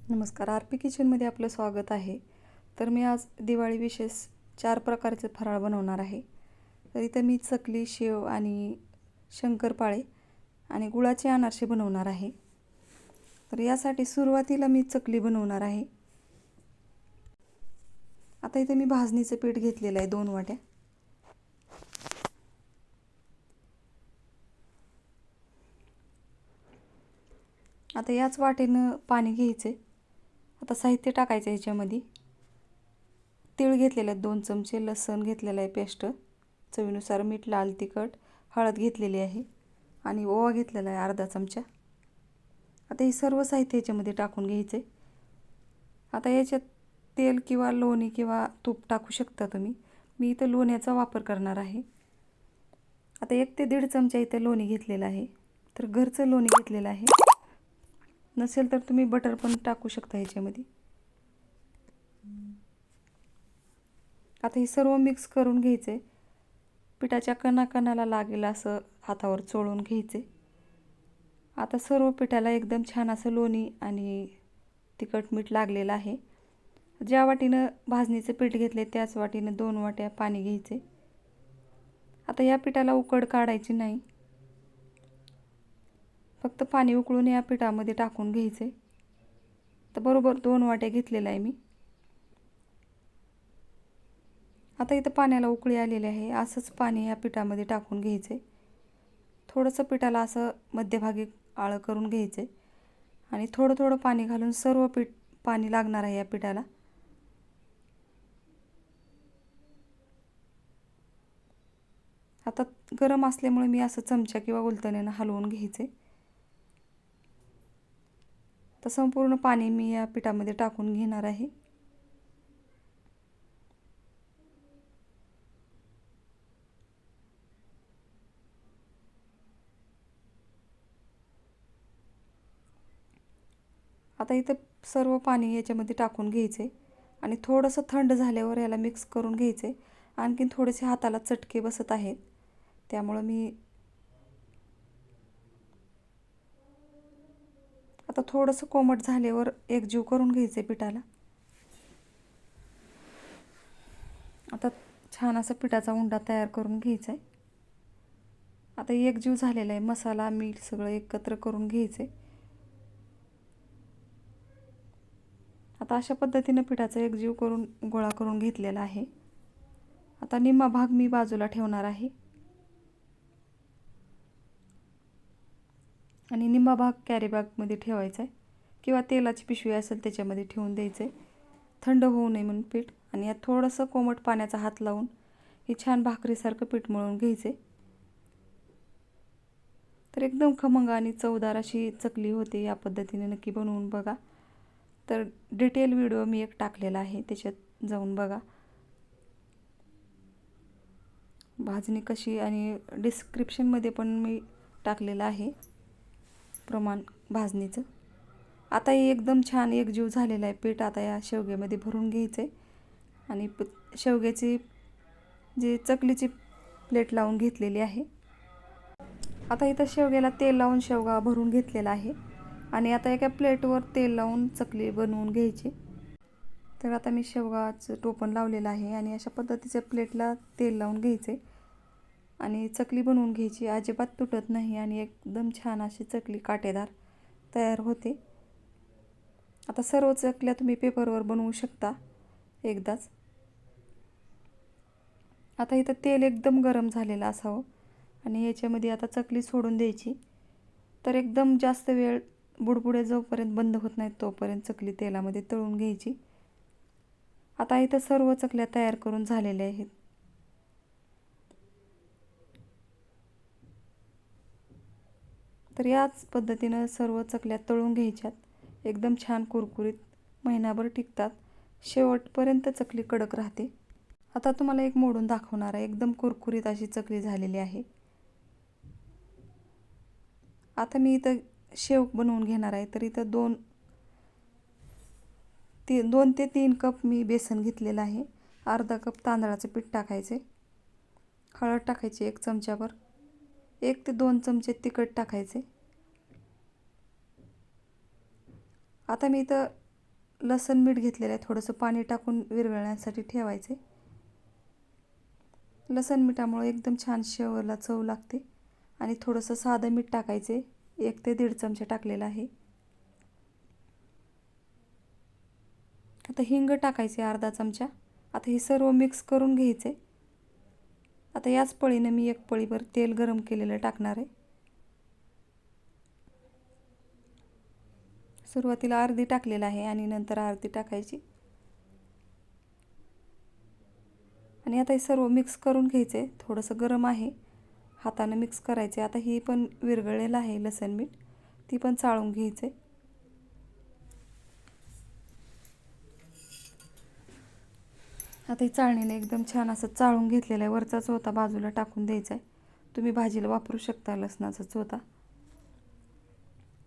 नमस्कार, R P किचनमध्ये आपलं स्वागत आहे. तर मी आज दिवाळी विशेष 4 प्रकारचे फराळ बनवणार आहे. तर इथं मी चकली, शेव आणि शंकरपाळे आणि गुळाचे अनारसे बनवणार आहे. तर यासाठी सुरुवातीला मी चकली बनवणार आहे. आता इथे मी भाजणीचं पीठ घेतलेलं आहे 2 वाट्या. आता याच वाटेनं पाणी घ्यायचं. आता साहित्य टाकायचं ह्याच्यामध्ये. तीळ घेतलेले आहेत 2 चमचे, लसूण घेतलेलं आहे पेस्ट, चवीनुसार मीठ, लाल तिखट, हळद घेतलेली आहे आणि ओवा घेतलेला आहे अर्धा चमचा. आता हे सर्व साहित्य याच्यामध्ये टाकून घ्यायचे. आता याच्यात तेल किंवा लोणी किंवा तूप टाकू शकता तुम्ही. मी इथं लोण्याचा वापर करणार आहे. आता 1 ते 1.5 चमचा इथं लोणी घेतलेलं आहे. तर घरचं लोणी घेतलेलं आहे. नसेल तर तुम्ही बटर पण टाकू शकता ह्याच्यामध्ये. आता हे सर्व मिक्स करून घ्यायचे. पिठाच्या कणाकणाला लागेल असं हातावर चोळून घ्यायचे. आता सर्व पिठाला एकदम छान असं लोणी आणि तिखट मीठ लागलेलं आहे. ज्या वाटीनं भाजणीचं पीठ घेतले त्याच वाटीनं 2 वाट्या पाणी घ्यायचे. आता या पिठाला उकड काढायची नाही, फक्त पाणी उकळून या पिठामध्ये टाकून घ्यायचे. तर बरोबर 2 वाट्या घेतलेलं आहे मी. आता इथं पाण्याला उकळी आलेली आहे. असंच पाणी या पिठामध्ये टाकून घ्यायचे. थोडंसं पिठाला असं मध्यभागी आळं करून घ्यायचे आणि थोडं थोडं पाणी घालून सर्व पाणी लागणार आहे या पिठाला. आता गरम असल्यामुळे मी असं चमचा किंवा उलथण्यानं हलवून घ्यायचे. तर संपूर्ण पाणी मी या पिठामध्ये टाकून घेणार आहे. आता इथं सर्व पाणी याच्यामध्ये टाकून घ्यायचे आणि थोडंसं थंड झाल्यावर याला मिक्स करून घ्यायचे. आणखीन थोडेसे हाताला चटके बसत आहेत, त्यामुळं मी आता थोडंसं कोमट झाल्यावर एकजीव करून घ्यायचे पिठाला. आता छान असा पिठाचा उंडा तयार करून घ्यायचा आहे. आता एकजीव झालेला आहे. मसाला, मीठ सगळं एकत्र करून घ्यायचे. आता अशा पद्धतीनं पिठाचा एकजीव करून गोळा करून घेतलेला आहे. आता निम्मा भाग मी बाजूला ठेवणार आहे आणि निम्मा भाग कॅरी बॅगमध्ये ठेवायचा आहे किंवा तेलाची पिशवी असेल त्याच्यामध्ये ठेवून द्यायचे, थंड होऊ नये म्हणून पीठ. आणि यात थोडंसं कोमट पाण्याचा हात लावून हे छान भाकरीसारखं पीठ मळून घ्यायचे. तर एकदम खमंग आणि चवदार अशी चकली होते. या पद्धतीने नक्की बनवून बघा. तर डिटेल व्हिडिओ मी एक टाकलेला आहे, त्याच्यात जाऊन बघा भाजणी कशी, आणि डिस्क्रिप्शनमध्ये पण मी टाकलेलं आहे प्रमाण भाजणीचं. आता हे एकदम छान एकजीव झालेलं आहे पीठ. आता या शेवग्यामध्ये भरून घ्यायचे आणि शेवग्याची जी चकलीची प्लेट लावून घेतलेली आहे. आता इथं शेवग्याला तेल लावून शेवगा भरून घेतलेला आहे आणि आता एका प्लेटवर तेल लावून चकली बनवून घ्यायची. तर आता मी शेवगाचं टोपण लावलेलं आहे आणि अशा पद्धतीच्या प्लेटला तेल लावून घ्यायचे आणि चकली बनवून घ्यायची. अजिबात तुटत नाही आणि एकदम छान अशी चकली काटेदार तयार होते. आता सर्व चकल्या तुम्ही पेपरवर बनवू शकता एकदाच. आता इथं तेल एकदम गरम झालेलं असावं आणि याच्यामध्ये आता चकली सोडून द्यायची. तर एकदम जास्त वेळ बुडबुडे जोपर्यंत बंद होत नाहीत तोपर्यंत चकली तेलामध्ये तळून घ्यायची. आता इथं सर्व चकल्या तयार करून झालेल्या आहेत. तर याच पद्धतीनं सर्व चकल्या तळून घ्यायच्यात. एकदम छान कुरकुरीत, महिनाभर टिकतात. शेवटपर्यंत चकली कडक राहते. आता तुम्हाला एक मोडून दाखवणार आहे. एकदम कुरकुरीत अशी चकली झालेली आहे. आता मी इथं शेव बनवून घेणार आहे. तर इथं 2 ते 3 कप मी बेसन घेतलेलं आहे. अर्धा कप तांदळाचं पीठ टाकायचे, हळद टाकायची 1 चमचाभर, 1 ते 2 चमचे तिखट टाकायचे. आता मी इथं लसूण मीठ घेतलेलं आहे, थोडंसं पाणी टाकून विरघळण्यासाठी ठेवायचे. लसूण मिठामुळे एकदम छान शेवला चव लागते. आणि थोडंसं साधं मीठ टाकायचे, 1 ते 1.5 चमचे टाकलेलं आहे. आता हिंग टाकायचे अर्धा चमचा. आता हे सर्व मिक्स करून घ्यायचे. आता याच पळीने मी 1 पळीभर तेल गरम केलेलं टाकणार आहे. सुरुवातीला अर्धी टाकलेलं आहे आणि नंतर अर्धी टाकायची. आणि आता हे सर्व मिक्स करून घ्यायचे. थोडंसं गरम आहे, हाताने मिक्स करायचे. आता ही पण विरघळलेलं आहे लसूण मीठ, ती पण चाळून घ्यायचे. आता ही चाळणीने एकदम छान असं चाळून घेतलेलं आहे. वरचा चोथा बाजूला टाकून द्यायचा आहे. तुम्ही भाजीला वापरू शकता लसणाचा चोथा.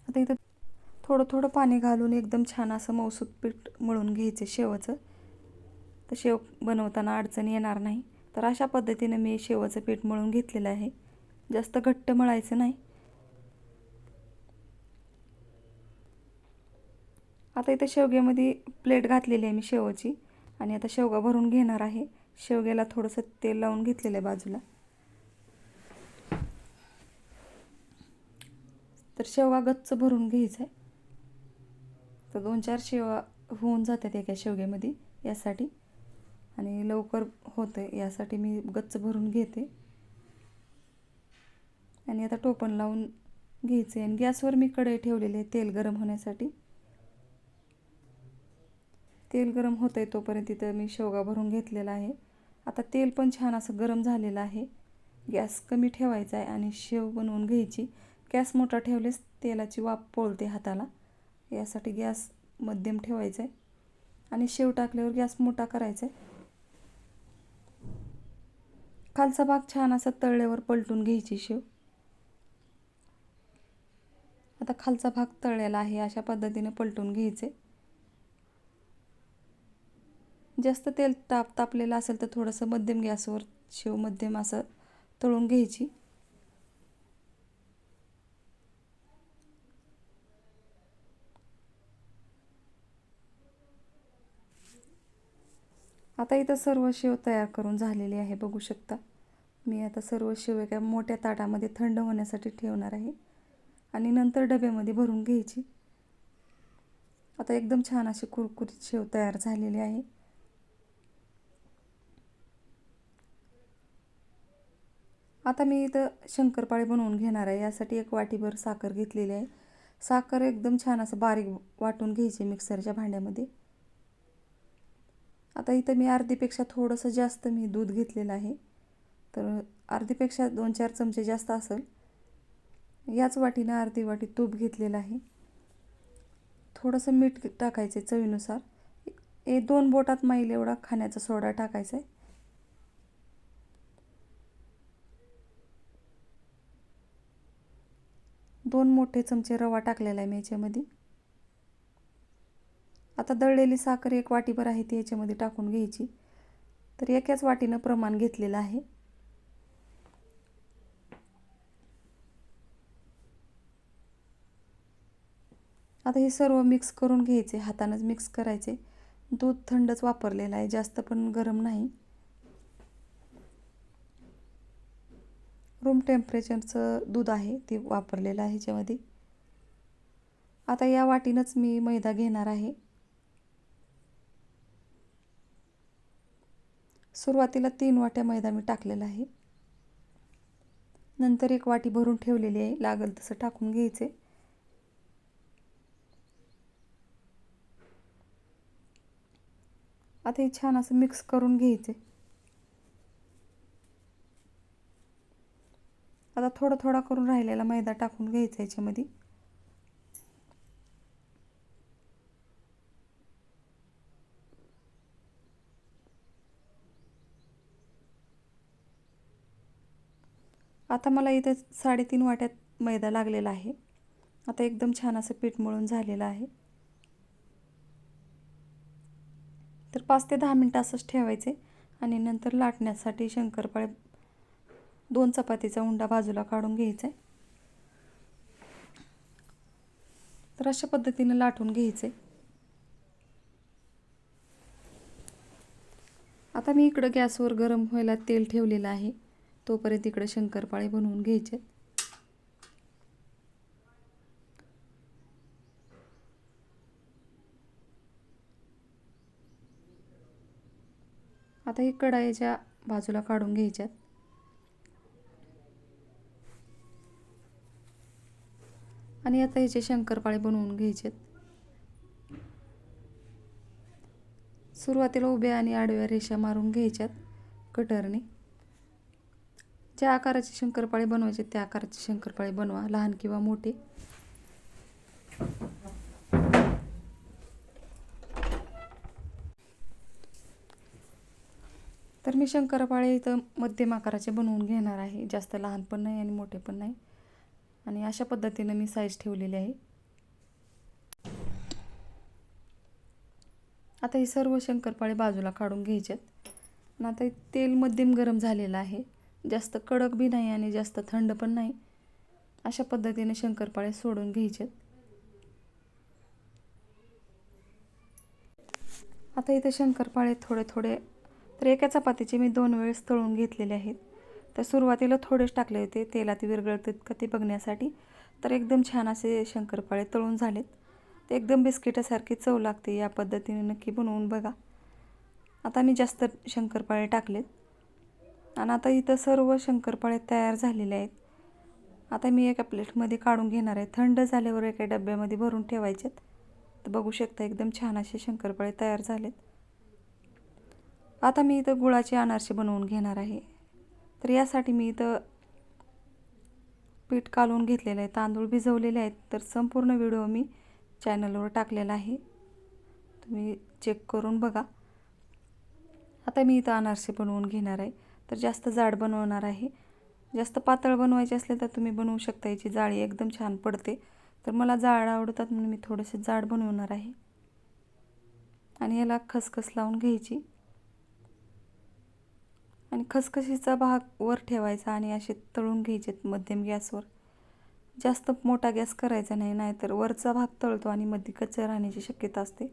आता इथं थोडं थोडं पाणी घालून एकदम छान असं मऊसूत पीठ मळून घ्यायचे शेवचं. तर शेव बनवताना अडचण येणार नाही. तर अशा पद्धतीने मी शेवचं पीठ मळून घेतलेलं आहे. जास्त घट्ट मळायचं नाही. आता इथं शेवग्यामध्ये प्लेट घातलेली आहे मी शेवची आणि आता शेवगा भरून घेणार आहे. शेवग्याला थोडंसं तेल लावून घेतलेलं आहे बाजूला. तर शेवगा गच्च भरून घ्यायचा आहे. तर 2-4 शेवा होऊन जातात एका शेवग्यामध्ये यासाठी, आणि लवकर होतं यासाठी मी गच्च भरून घेते. आणि आता टोपण लावून घ्यायचे आणि गॅसवर मी कढई ठेवलेली आहे तेल गरम होण्यासाठी. तेल गरम होतंय तोपर्यंत इथं मी शेवगा भरून घेतलेला आहे. आता तेल पण छान असं गरम झालेलं आहे. गॅस कमी ठेवायचा आहे आणि शेव बनवून घ्यायची. गॅस मोठा ठेवलेस तेलाची वाफ पोळते हाताला, यासाठी गॅस मध्यम ठेवायचा आहे. आणि शेव टाकल्यावर गॅस मोठा करायचा आहे. खालचा भाग छान असा तळल्यावर पलटून घ्यायची शेव. आता खालचा भाग तळलेला आहे, अशा पद्धतीने पलटून घ्यायचे. जास्त तेल तापलेलं असेल तर थोडंसं मध्यम गॅसवर शेव मध्यम असं तळून घ्यायची. आता इथं सर्व शेव तयार करून झालेली आहे, बघू शकता. मी आता सर्व शेव एका मोठ्या ताटामध्ये थंड होण्यासाठी ठेवणार आहे आणि नंतर डब्यामध्ये भरून घ्यायची. आता एकदम छान अशी कुरकुरीत शेव तयार झालेली आहे. आता मी इथं शंकरपाळे बनवून घेणार आहे. यासाठी 1 वाटीभर साखर घेतलेली आहे. साखर एकदम छान असं बारीक वाटून घ्यायची मिक्सरच्या भांड्यामध्ये. आता इथं मी अर्धीपेक्षा थोडंसं जास्त मी दूध घेतलेलं आहे. तर अर्धीपेक्षा 2-4 चमचे जास्त असेल. याच वाटीनं अर्धी वाटी तूप घेतलेलं आहे. थोडंसं मीठ टाकायचे चवीनुसार. 2 बोटात मैल एवढा खाण्याचा सोडा टाकायचा आहे. 2 मोठे चमचे रवा टाकलेला आहे मी याच्यामध्ये. आता दळलेली साखर 1 वाटीभर आहे ती याच्यामध्ये टाकून घ्यायची. तर एकाच वाटीनं प्रमाण घेतलेलं आहे. आता हे सर्व मिक्स करून घ्यायचे, हातानंच मिक्स करायचे. दूध थंडच वापरलेलं आहे, जास्त पण गरम नाही. रूम टेम्परेचरचं दूध आहे ते वापरलेलं आहे ह्याच्यामध्ये. आता या वाटीनंच मी मैदा घेणार आहे. सुरुवातीला 3 वाट्या मैदा मी टाकलेला आहे. नंतर 1 वाटी भरून ठेवलेली आहे, लागल तसं टाकून घ्यायचे. आता हे छान असं मिक्स करून घ्यायचे. आता थोडा थोडा करून राहिलेला मैदा टाकून घ्यायचा याच्यामध्ये. आता मला इथं 3.5 वाट्यात मैदा लागलेला आहे. आता एकदम छान असं पीठ मळून झालेलं आहे. तर 5 ते 10 मिनटं असंच ठेवायचे आणि नंतर लाटण्यासाठी शंकरपाळे 2 चपातीचा उंडा बाजूला काढून घ्यायचा आहे. तर अशा पद्धतीने लाटून घ्यायचे. आता मी इकडं गॅसवर गरम व्हायला तेल ठेवलेलं आहे. तोपर्यंत इकडे शंकरपाळे बनवून घ्यायचे. आता ही कढईच्या बाजूला काढून घ्यायच्यात. आणि आता ह्याचे शंकरपाळे बनवून घ्यायचेत. सुरुवातीला उभ्या आणि आडव्या रेषा मारून घ्यायच्यात कटरने. ज्या आकाराचे शंकरपाळे बनवायचे त्या आकाराचे शंकरपाळे बनवा, लहान किंवा मोठे. तर मी शंकरपाळे इथं मध्यम आकाराचे बनवून घेणार आहे. जास्त लहान पण नाही आणि मोठे पण नाही. आणि अशा पद्धतीने मी साईज ठेवलेली आहे. आता हे सर्व शंकरपाळे बाजूला काढून घ्यायचेत. आणि आता तेल मध्यम गरम झालेलं आहे. जास्त कडक बी नाही आणि जास्त थंड पण नाही. अशा पद्धतीने शंकरपाळे सोडून घ्यायचेत. आता इथे शंकरपाळे थोडे थोडे, तर एका चपातीचे मी 2 वेळेस तळून घेतलेले आहेत. तर सुरुवातीला थोडेच टाकले होते, तेलात विरघळतात का ते बघण्यासाठी. तर एकदम छान असे शंकरपाळे तळून झालेत. ते एकदम बिस्किटासारखी चव लागते. या पद्धतीने नक्की बनवून बघा. आता मी जास्त शंकरपाळे टाकलेत. आणि आता इथं सर्व शंकरपाळे तयार झालेले आहेत. आता मी एका प्लेटमध्ये काढून घेणार आहे. थंड झाल्यावर एका डब्यामध्ये भरून ठेवायचेत. तर बघू शकता एकदम छान असे शंकरपाळे तयार झालेत. आता मी इथं गुळाचे अनारसे बनवून घेणार आहे. तर यासाठी मी इथं पीठ कालवून घेतलेलं आहे, तांदूळ भिजवलेले आहेत. तर संपूर्ण व्हिडिओ मी चॅनलवर टाकलेला आहे, तुम्ही चेक करून बघा. आता मी इथं अनारसे बनवून घेणार आहे. तर जास्त जाड बनवणार आहे. जास्त पातळ बनवायचे असले तर तुम्ही बनवू शकता. याची जाळी एकदम छान पडते. तर मला जाड आवडतात म्हणून मी थोडेसे जाड बनवणार आहे. आणि याला खसखस लावून घ्यायची. आणि खसखशीचा भाग वर ठेवायचा आणि असे तळून घ्यायचे मध्यम गॅसवर. जास्त मोठा गॅस करायचा नाही, नाहीतर वरचा भाग तळतो आणि मध्ये कच्चा राहण्याची शक्यता असते.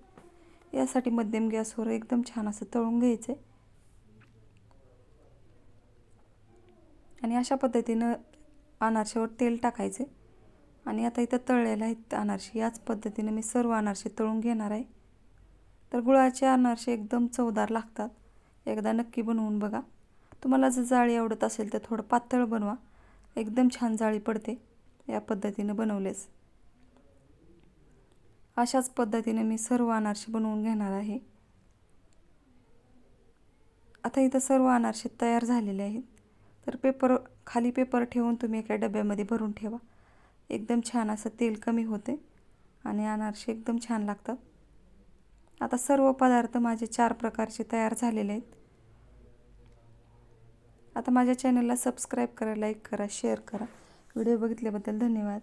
यासाठी मध्यम गॅसवर एकदम छान असं तळून घ्यायचे. आणि अशा पद्धतीनं अनारशावर तेल टाकायचे. आणि आता इथं तळलेले आहेत अनारसे. याच पद्धतीने मी सर्व अनारसे तळून घेणार आहे. तर गुळाचे अनारसे एकदम चवदार लागतात. एकदा नक्की बनवून बघा. तुम्हाला जर जाळी आवडत असेल तर थोडं पातळ बनवा, एकदम छान जाळी पडते या पद्धतीने बनवलेस. अशाच पद्धतीने मी सर्व अनारसे बनवून घेणार आहे. आता इथं सर्व अनारसे तयार झालेले आहेत. तर खाली पेपर ठेवून तुम्ही एका डब्यामध्ये भरून ठेवा. एकदम छान असं तेल कमी होते आणि अनारसे एकदम छान लागतात. आता सर्व पदार्थ माझे 4 प्रकारचे तयार झालेले आहेत. आता माझ्या चॅनलला सबस्क्राईब करा, लाईक करा, शेअर करा. व्हिडिओ बघितल्याबद्दल धन्यवाद.